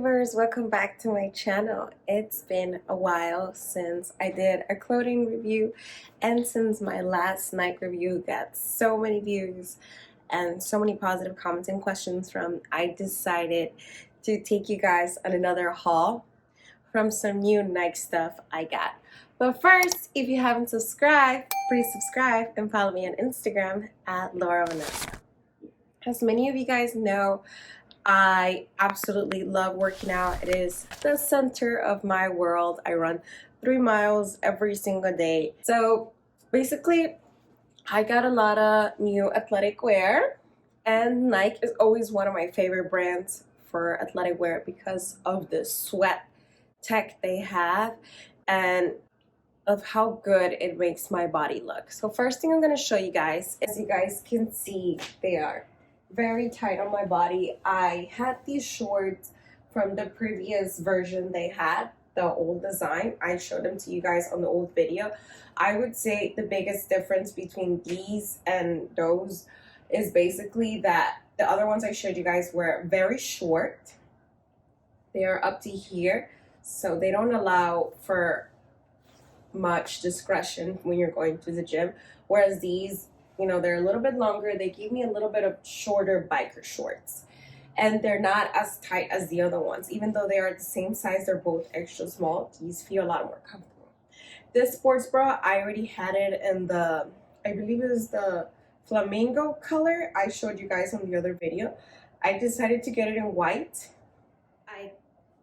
subscribers, welcome back to my channel. It's been a while since I did a clothing review, and since my last Nike review got so many views and so many positive comments and questions from, I decided to take you guys on another haul from some new Nike stuff I got. But first, if you haven't subscribed, please subscribe and follow me on Instagram at Vanessa. As many of you guys know, I absolutely love working out. It is the center of my world. I run 3 miles every single day. So basically, I got a lot of new athletic wear, and Nike is always one of my favorite brands for athletic wear because of the sweat tech they have and of how good it makes my body look. So first thing I'm going to show you guys, as you guys can see, they are very tight on my body. I had these shorts from the previous version they had, the old design. I showed them to you guys on the old video. I would say the biggest difference between these and those is basically that the other ones I showed you guys were very short. They are up to here, so they don't allow for much discretion when you're going to the gym, whereas these, you know, they're a little bit longer. They give me a little bit of shorter biker shorts, and they're not as tight as the other ones. Even though they are the same size, they're both extra small. These feel a lot more comfortable. This sports bra, I already had it in the, I believe it was the flamingo color I showed you guys on the other video. I decided to get it in white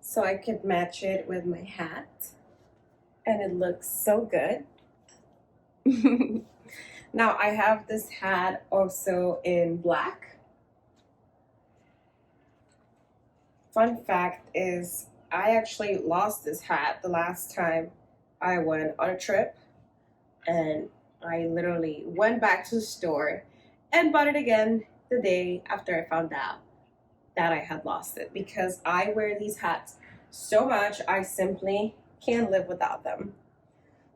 so I could match it with my hat, and it looks so good. Now I have this hat also in black. Fun fact is, I actually lost this hat the last time I went on a trip, and I literally went back to the store and bought it again the day after I found out that I had lost it, because I wear these hats so much I simply can't live without them.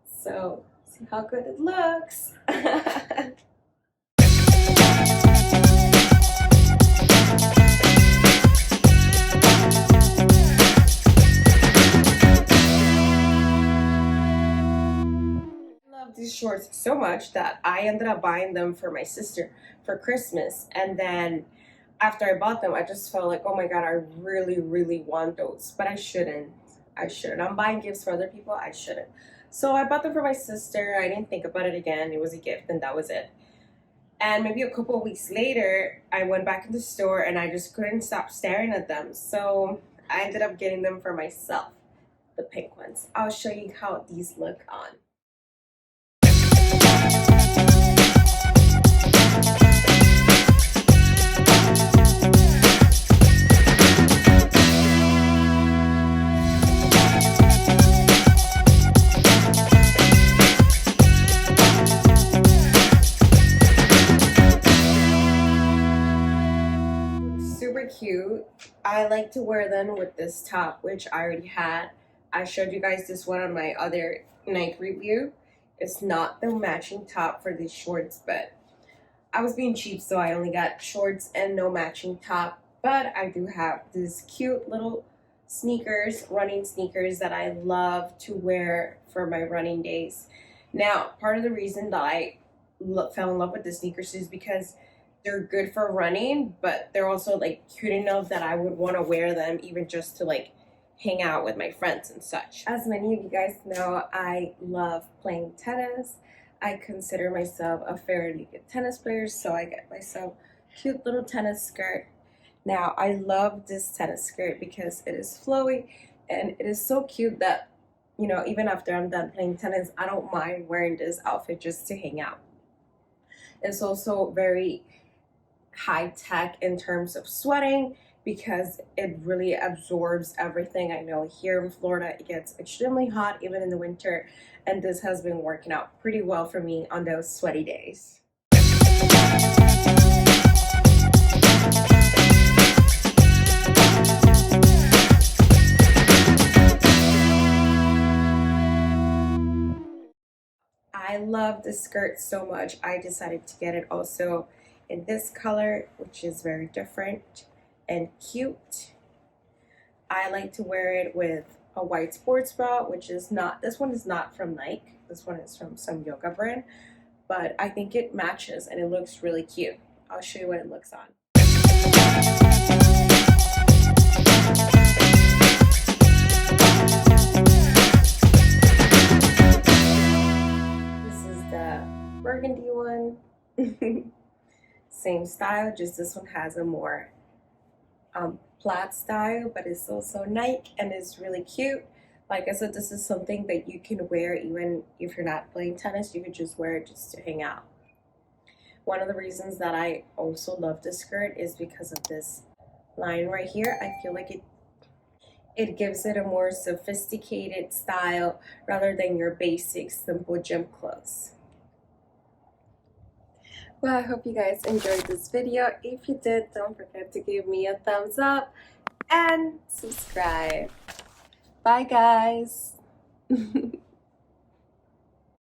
So see how good it looks. These shorts so much that I ended up buying them for my sister for Christmas, and then after I bought them I just felt like, oh my god, I really want those, but I shouldn't. I'm buying gifts for other people. I shouldn't. So I bought them for my sister. I didn't think about it again. It was a gift and that was it. And maybe a couple of weeks later I went back in the store and I just couldn't stop staring at them, so I ended up getting them for myself, the pink ones. I'll show you how these look on. Super cute. I like to wear them with this top, which I already had. I showed you guys this one on my other Nike review. It's not the matching top for these shorts, but I was being cheap, so I only got shorts and no matching top. But I do have these cute little sneakers, running sneakers, that I love to wear for my running days. Now, part of the reason that I fell in love with the sneakers is because they're good for running, but they're also like cute enough that I would want to wear them even just to like hang out with my friends and such. As many of you guys know, I love playing tennis. I consider myself a fairly good tennis player, so I get myself a cute little tennis skirt. Now I love this tennis skirt because it is flowy and it is so cute that, you know, even after I'm done playing tennis, I don't mind wearing this outfit just to hang out. It's also very high tech in terms of sweating because it really absorbs everything. I know here in Florida it gets extremely hot even in the winter, and this has been working out pretty well for me on those sweaty days. I love this skirt so much, I decided to get it also in this color, which is very different and cute. I like to wear it with a white sports bra, which is not, this one is not from Nike. This one is from some yoga brand, but I think it matches and it looks really cute. I'll show you what it looks on. This is the burgundy one. Same style, just this one has a more plaid style, but it's also Nike and it's really cute. Like I said, this is something that you can wear even if you're not playing tennis. You could just wear it just to hang out. One of the reasons that I also love this skirt is because of this line right here. I feel like it gives it a more sophisticated style rather than your basic simple gym clothes. Well, I hope you guys enjoyed this video. If you did, don't forget to give me a thumbs up and subscribe. Bye guys.